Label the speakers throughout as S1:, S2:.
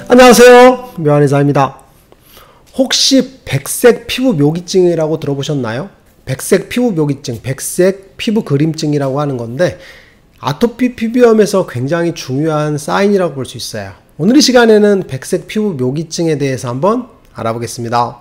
S1: 안녕하세요, 묘한의사입니다. 혹시 백색 피부 묘기증이라고 들어보셨나요? 백색 피부 묘기증, 백색 피부 그림증이라고 하는 건데 아토피 피부염에서 굉장히 중요한 사인이라고 볼 수 있어요. 오늘 이 시간에는 백색 피부 묘기증에 대해서 한번 알아보겠습니다.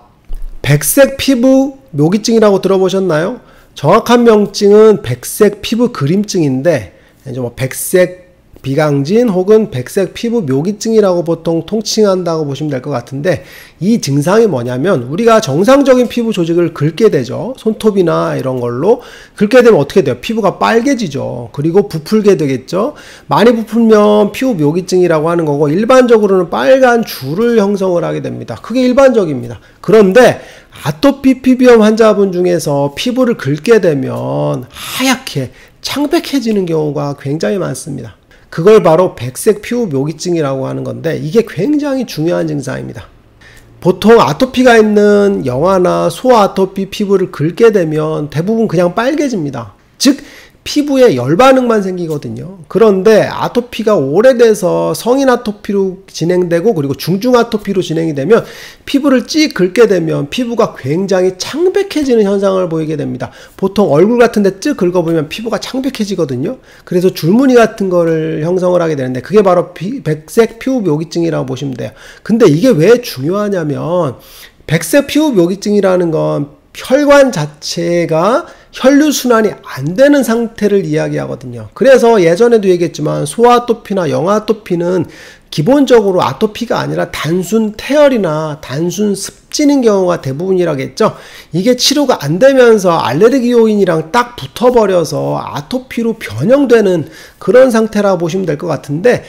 S1: 백색 피부 묘기증이라고 들어보셨나요? 정확한 명칭은 백색 피부 그림증인데 이제 뭐 백색 비강진 혹은 백색 피부 묘기증이라고 보통 통칭한다고 보시면 될 것 같은데, 이 증상이 뭐냐면 우리가 정상적인 피부 조직을 긁게 되죠. 손톱이나 이런 걸로 긁게 되면 어떻게 돼요? 피부가 빨개지죠. 그리고 부풀게 되겠죠. 많이 부풀면 피부 묘기증이라고 하는 거고, 일반적으로는 빨간 줄을 형성을 하게 됩니다. 그게 일반적입니다. 그런데 아토피 피부염 환자분 중에서 피부를 긁게 되면 하얗게 창백해지는 경우가 굉장히 많습니다. 그걸 바로 백색 피부 묘기증이라고 하는 건데, 이게 굉장히 중요한 증상입니다. 보통 아토피가 있는 영아나 소아토피 피부를 긁게 되면 대부분 그냥 빨개집니다. 즉 피부에 열반응만 생기거든요. 그런데 아토피가 오래돼서 성인 아토피로 진행되고 그리고 중증 아토피로 진행이 되면 피부를 찍 긁게 되면 피부가 굉장히 창백해지는 현상을 보이게 됩니다. 보통 얼굴 같은 데 쭉 긁어보면 피부가 창백해지거든요. 그래서 줄무늬 같은 거를 형성을 하게 되는데 그게 바로 백색 피부 묘기증이라고 보시면 돼요. 근데 이게 왜 중요하냐면 백색 피부 묘기증이라는 건 혈관 자체가 혈류순환이 안 되는 상태를 이야기하거든요. 그래서 예전에도 얘기했지만 소아토피나 영아토피는 기본적으로 아토피가 아니라 단순 태열이나 단순 습진인 경우가 대부분이라겠죠. 이게 치료가 안 되면서 알레르기 요인이랑 딱 붙어버려서 아토피로 변형되는 그런 상태라고 보시면 될 것 같은데,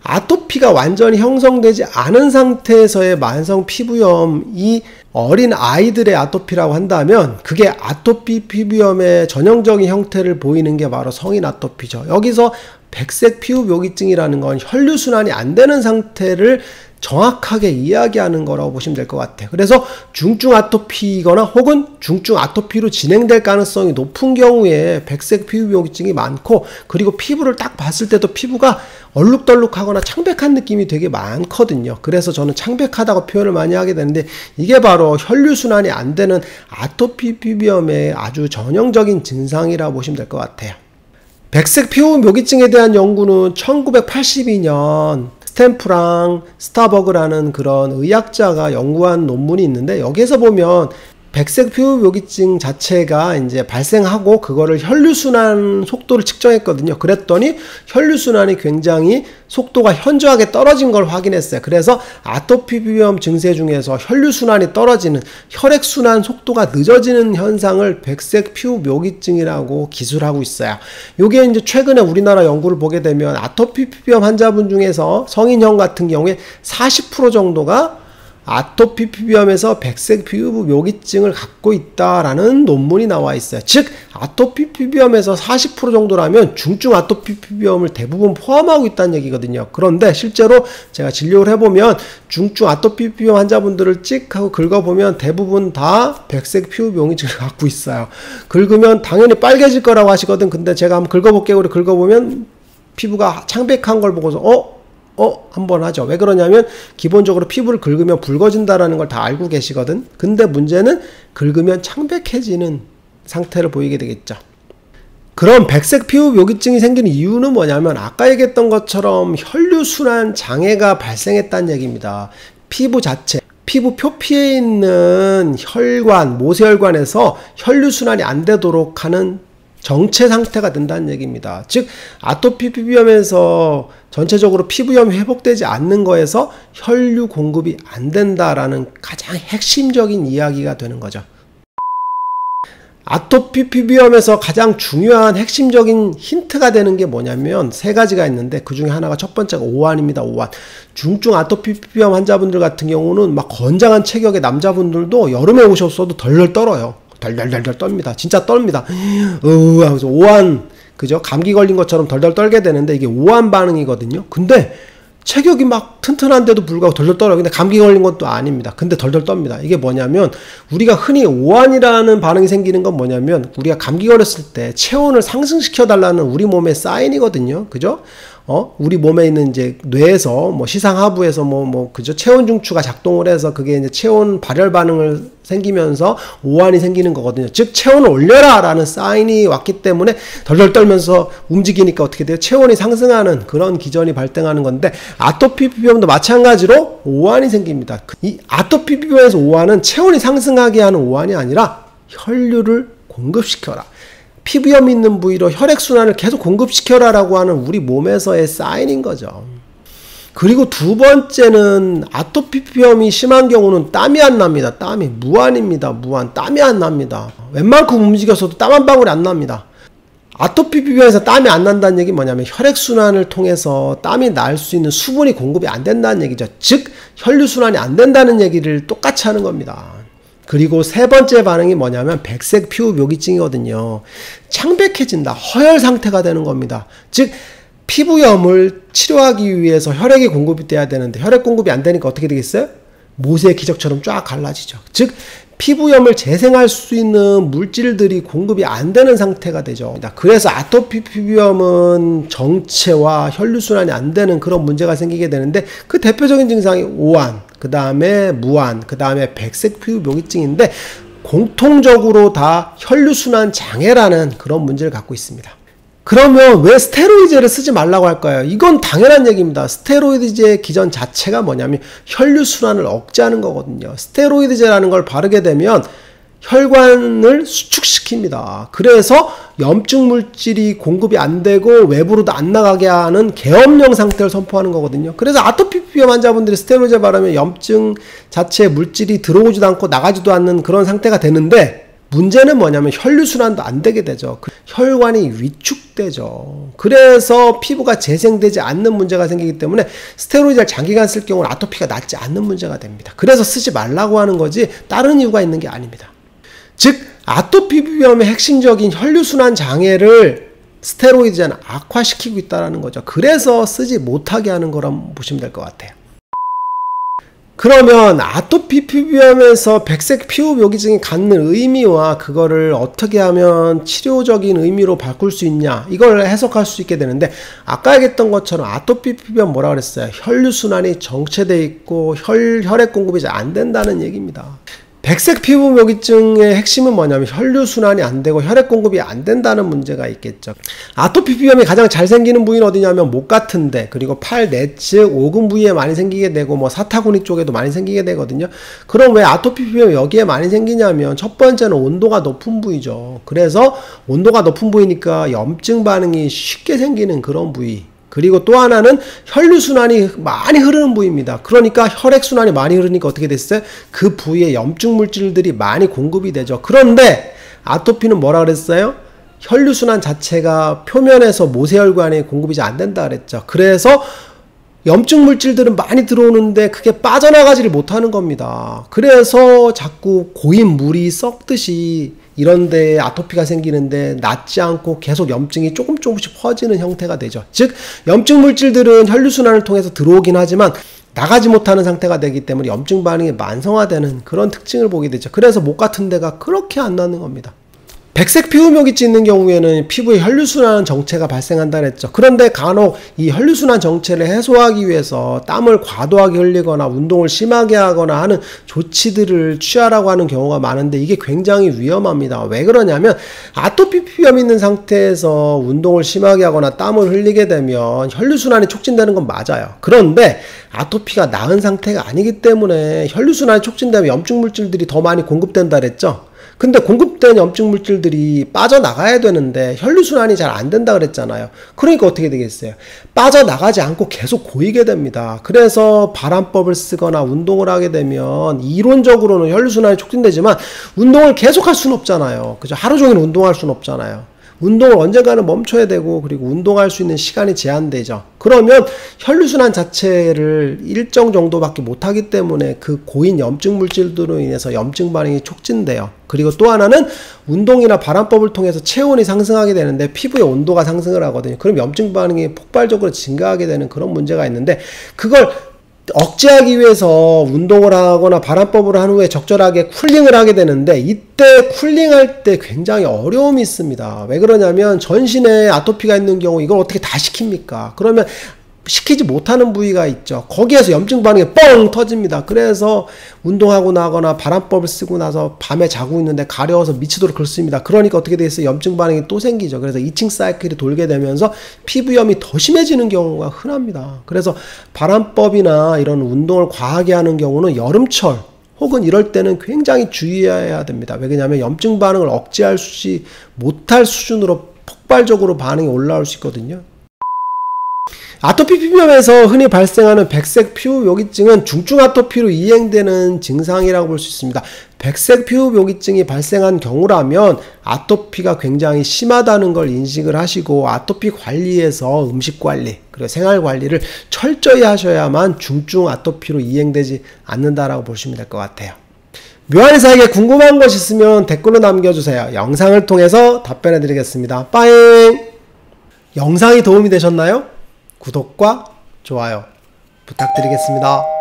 S1: 아토피가 완전히 형성되지 않은 상태에서의 만성 피부염이 어린 아이들의 아토피라고 한다면 그게 아토피 피부염의 전형적인 형태를 보이는 게 바로 성인 아토피죠. 여기서 백색 피부 묘기증이라는 건 혈류순환이 안 되는 상태를 정확하게 이야기하는 거라고 보시면 될 것 같아요. 그래서 중증 아토피거나 혹은 중증 아토피로 진행될 가능성이 높은 경우에 백색 피부 묘기증이 많고, 그리고 피부를 딱 봤을 때도 피부가 얼룩덜룩하거나 창백한 느낌이 되게 많거든요. 그래서 저는 창백하다고 표현을 많이 하게 되는데 이게 바로 혈류순환이 안 되는 아토피 피부염의 아주 전형적인 증상이라고 보시면 될 것 같아요. 백색 피부 묘기증에 대한 연구는 1982년 스탬프랑 스타버그라는 그런 의학자가 연구한 논문이 있는데, 여기에서 보면 백색 피부 묘기증 자체가 이제 발생하고 그거를 혈류순환 속도를 측정했거든요. 그랬더니 혈류순환이 굉장히 속도가 현저하게 떨어진 걸 확인했어요. 그래서 아토피 피부염 증세 중에서 혈류순환이 떨어지는, 혈액순환 속도가 늦어지는 현상을 백색 피부 묘기증이라고 기술하고 있어요. 요게 이제 최근에 우리나라 연구를 보게 되면 아토피 피부염 환자분 중에서 성인형 같은 경우에 40% 정도가 아토피 피부염에서 백색 피부 묘기증을 갖고 있다라는 논문이 나와 있어요. 즉 아토피 피부염에서 40% 정도라면 중증 아토피 피부염을 대부분 포함하고 있다는 얘기거든요. 그런데 실제로 제가 진료를 해보면 중증 아토피 피부염 환자분들을 찍 하고 긁어보면 대부분 다 백색 피부 묘기증을 갖고 있어요. 긁으면 당연히 빨개질 거라고 하시거든. 근데 제가 한번 긁어볼게요. 그래 긁어보면 피부가 창백한 걸 보고서 한번 하죠. 왜 그러냐면 기본적으로 피부를 긁으면 붉어진다라는 걸 다 알고 계시거든. 근데 문제는 긁으면 창백해지는 상태를 보이게 되겠죠. 그럼 백색 피부 묘기증이 생기는 이유는 뭐냐면 아까 얘기했던 것처럼 혈류순환 장애가 발생했다는 얘기입니다. 피부 자체, 피부 표피에 있는 혈관, 모세혈관에서 혈류순환이 안 되도록 하는 정체 상태가 된다는 얘기입니다. 즉 아토피 피부염에서 전체적으로 피부염이 회복되지 않는 거에서 혈류 공급이 안 된다라는 가장 핵심적인 이야기가 되는 거죠. 아토피 피부염에서 가장 중요한 핵심적인 힌트가 되는 게 뭐냐면 세 가지가 있는데, 그 중에 하나가 첫 번째가 오한입니다. 오한. 중증 아토피 피부염 환자분들 같은 경우는 막 건장한 체격의 남자분들도 여름에 오셨어도 덜덜 떨어요. 덜덜덜 떱니다. 진짜 떱니다. 하면서 오한, 그죠? 감기 걸린 것처럼 덜덜 떨게 되는데 이게 오한 반응이거든요. 근데 체격이 막 튼튼한데도 불구하고 덜덜 떨어요. 근데 감기 걸린 것도 아닙니다. 근데 덜덜 떱니다. 이게 뭐냐면 우리가 흔히 오한이라는 반응이 생기는 건 뭐냐면 우리가 감기 걸렸을 때 체온을 상승시켜 달라는 우리 몸의 사인이거든요. 그죠? 우리 몸에 있는 이제 뇌에서 뭐 시상하부에서 그죠? 체온 중추가 작동을 해서 그게 이제 체온 발열 반응을 생기면서 오한이 생기는 거거든요. 즉 체온을 올려라 라는 사인이 왔기 때문에 덜덜 떨면서 움직이니까 어떻게 돼요? 체온이 상승하는 그런 기전이 발생하는 건데, 아토피 피부염도 마찬가지로 오한이 생깁니다. 이 아토피 피부염에서 오한은 체온이 상승하게 하는 오한이 아니라 혈류를 공급시켜라, 피부염이 있는 부위로 혈액순환을 계속 공급시켜라 라고 하는 우리 몸에서의 사인인 거죠. 그리고 두 번째는 아토피 피부염이 심한 경우는 땀이 안 납니다. 땀이 무한입니다. 무한. 땀이 안 납니다. 웬만큼 움직여서도 땀 한 방울이 안 납니다. 아토피 피부염에서 땀이 안 난다는 얘기는 뭐냐면 혈액순환을 통해서 땀이 날 수 있는 수분이 공급이 안 된다는 얘기죠. 즉 혈류순환이 안 된다는 얘기를 똑같이 하는 겁니다. 그리고 세 번째 반응이 뭐냐면 백색 피부 묘기증이거든요. 창백해진다, 허혈 상태가 되는 겁니다. 즉 피부염을 치료하기 위해서 혈액이 공급이 돼야 되는데 혈액 공급이 안 되니까 어떻게 되겠어요? 모세의 기적처럼 쫙 갈라지죠. 즉 피부염을 재생할 수 있는 물질들이 공급이 안 되는 상태가 되죠. 그래서 아토피 피부염은 정체와 혈류순환이 안 되는 그런 문제가 생기게 되는데, 그 대표적인 증상이 오한, 그 다음에 무한, 그 다음에 백색 피부 묘기증인데 공통적으로 다 혈류순환 장애라는 그런 문제를 갖고 있습니다. 그러면 왜 스테로이드제를 쓰지 말라고 할까요? 이건 당연한 얘기입니다. 스테로이드제의 기전 자체가 뭐냐면 혈류순환을 억제하는 거거든요. 스테로이드제라는 걸 바르게 되면 혈관을 수축시킵니다. 그래서 염증 물질이 공급이 안 되고 외부로도 안 나가게 하는 계엄령 상태를 선포하는 거거든요. 그래서 아토피 피부염 환자분들이 스테로이드 바르면 염증 자체의 물질이 들어오지도 않고 나가지도 않는 그런 상태가 되는데, 문제는 뭐냐면 혈류순환도 안 되게 되죠. 혈관이 위축되죠. 그래서 피부가 재생되지 않는 문제가 생기기 때문에 스테로이드를 장기간 쓸 경우는 아토피가 낫지 않는 문제가 됩니다. 그래서 쓰지 말라고 하는 거지 다른 이유가 있는 게 아닙니다. 즉 아토피 피부염의 핵심적인 혈류순환 장애를 스테로이드제는 악화시키고 있다는 거죠. 그래서 쓰지 못하게 하는 거라고 보시면 될 것 같아요. 그러면 아토피 피부염에서 백색 피부 묘기증이 갖는 의미와 그거를 어떻게 하면 치료적인 의미로 바꿀 수 있냐, 이걸 해석할 수 있게 되는데, 아까 얘기했던 것처럼 아토피 피부염 뭐라 그랬어요? 혈류순환이 정체되어 있고 혈액 공급이 잘 안 된다는 얘기입니다. 백색 피부 묘기증의 핵심은 뭐냐면 혈류순환이 안 되고 혈액 공급이 안 된다는 문제가 있겠죠. 아토피 피부염이 가장 잘 생기는 부위는 어디냐면 목 같은데, 그리고 팔 내측 오금 부위에 많이 생기게 되고 사타구니 쪽에도 많이 생기게 되거든요. 그럼 왜 아토피 피부염이 여기에 많이 생기냐면, 첫 번째는 온도가 높은 부위죠. 그래서 온도가 높은 부위니까 염증 반응이 쉽게 생기는 그런 부위. 그리고 또 하나는 혈류순환이 많이 흐르는 부위입니다. 그러니까 혈액순환이 많이 흐르니까 어떻게 됐어요? 그 부위에 염증 물질들이 많이 공급이 되죠. 그런데 아토피는 뭐라 그랬어요? 혈류순환 자체가 표면에서 모세혈관에 공급이 잘 안 된다 그랬죠. 그래서 염증 물질들은 많이 들어오는데 그게 빠져나가지를 못하는 겁니다. 그래서 자꾸 고인 물이 썩듯이 이런데 아토피가 생기는데 낫지 않고 계속 염증이 조금씩 퍼지는 형태가 되죠. 즉 염증 물질들은 혈류순환을 통해서 들어오긴 하지만 나가지 못하는 상태가 되기 때문에 염증 반응이 만성화되는 그런 특징을 보게 되죠. 그래서 목 같은 데가 그렇게 안 낫는 겁니다. 백색 피부 묘기증 있는 경우에는 피부에 혈류순환 정체가 발생한다 그랬죠. 그런데 간혹 이 혈류순환 정체를 해소하기 위해서 땀을 과도하게 흘리거나 운동을 심하게 하거나 하는 조치들을 취하라고 하는 경우가 많은데, 이게 굉장히 위험합니다. 왜 그러냐면 아토피 피부염 있는 상태에서 운동을 심하게 하거나 땀을 흘리게 되면 혈류순환이 촉진되는 건 맞아요. 그런데 아토피가 나은 상태가 아니기 때문에 혈류순환이 촉진되면 염증 물질들이 더 많이 공급된다 그랬죠. 근데 공급된 염증 물질들이 빠져나가야 되는데 혈류순환이 잘 안 된다 그랬잖아요. 그러니까 어떻게 되겠어요? 빠져나가지 않고 계속 고이게 됩니다. 그래서 발암법을 쓰거나 운동을 하게 되면 이론적으로는 혈류순환이 촉진되지만 운동을 계속 할 수는 없잖아요. 그죠? 하루 종일 운동할 수는 없잖아요. 운동을 언젠가는 멈춰야 되고, 그리고 운동할 수 있는 시간이 제한되죠. 그러면 혈류순환 자체를 일정 정도밖에 못하기 때문에 그 고인 염증 물질들로 인해서 염증 반응이 촉진돼요. 그리고 또 하나는 운동이나 발암법을 통해서 체온이 상승하게 되는데 피부의 온도가 상승을 하거든요. 그럼 염증 반응이 폭발적으로 증가하게 되는 그런 문제가 있는데, 그걸 억제하기 위해서 운동을 하거나 바람법을 한 후에 적절하게 쿨링을 하게 되는데, 이때 쿨링할 때 굉장히 어려움이 있습니다. 왜 그러냐면 전신에 아토피가 있는 경우 이걸 어떻게 다 시킵니까? 그러면 시키지 못하는 부위가 있죠. 거기에서 염증 반응이 뻥 터집니다. 그래서 운동하고 나거나 바람법을 쓰고 나서 밤에 자고 있는데 가려워서 미치도록 긁습니다. 그러니까 어떻게 돼 있어요? 염증 반응이 또 생기죠. 그래서 이칭 사이클이 돌게 되면서 피부염이 더 심해지는 경우가 흔합니다. 그래서 바람법이나 이런 운동을 과하게 하는 경우는 여름철 혹은 이럴 때는 굉장히 주의해야 됩니다. 왜냐하면 염증 반응을 억제하지 못할 수준으로 폭발적으로 반응이 올라올 수 있거든요. 아토피 피부염에서 흔히 발생하는 백색 피부 묘기증은 중증 아토피로 이행되는 증상이라고 볼 수 있습니다. 백색 피부 묘기증이 발생한 경우라면 아토피가 굉장히 심하다는 걸 인식을 하시고, 아토피 관리에서 음식 관리 그리고 생활 관리를 철저히 하셔야만 중증 아토피로 이행되지 않는다라고 보시면 될 것 같아요. 묘한 의사에게 궁금한 것 있으면 댓글로 남겨주세요. 영상을 통해서 답변해 드리겠습니다. 빠잉! 영상이 도움이 되셨나요? 구독과 좋아요 부탁드리겠습니다.